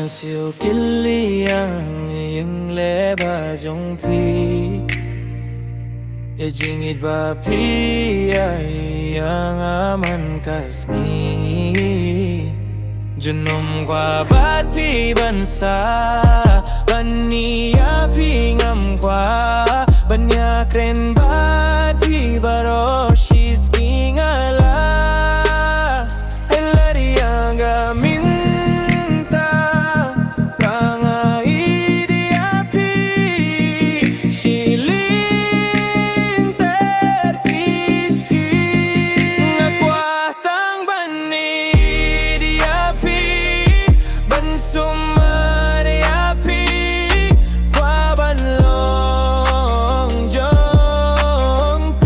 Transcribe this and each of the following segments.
siew kylliang yang leba jong phi Jingieid ba phi yang aman sngi Junom Kwah bat phi bansa Sumar Ia Phi ngam Kwah Banya kren bat phi baroh she's ngala yang Mynta tang ieit she lynter kiski Kwah tang ieit ban Sumar Ia Phi Kwah ban long jong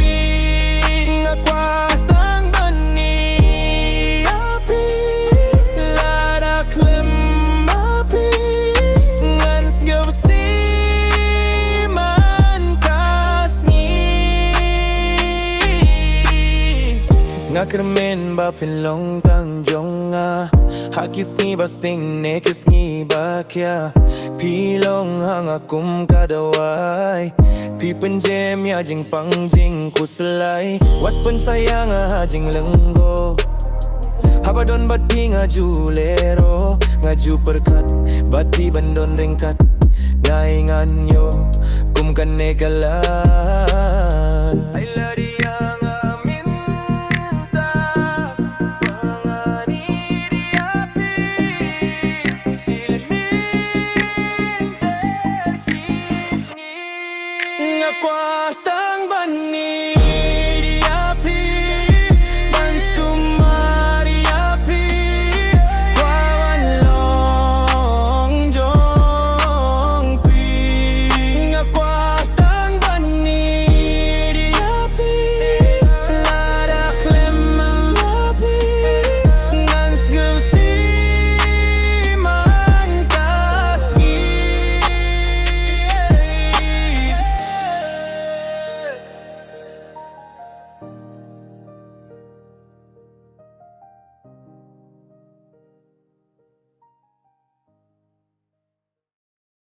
Kwah tang ieit ngan siew kren ba long tang jong haki sngi ba sting ne sngi ba kya pilong hanga kum kadawai pi penjem ya jing pang jing kuslai wat pen sayang jing lenggo habadon bat pi ngaju perkat bat pi bandon ringkat ngai ngan yo kum kan ne kalat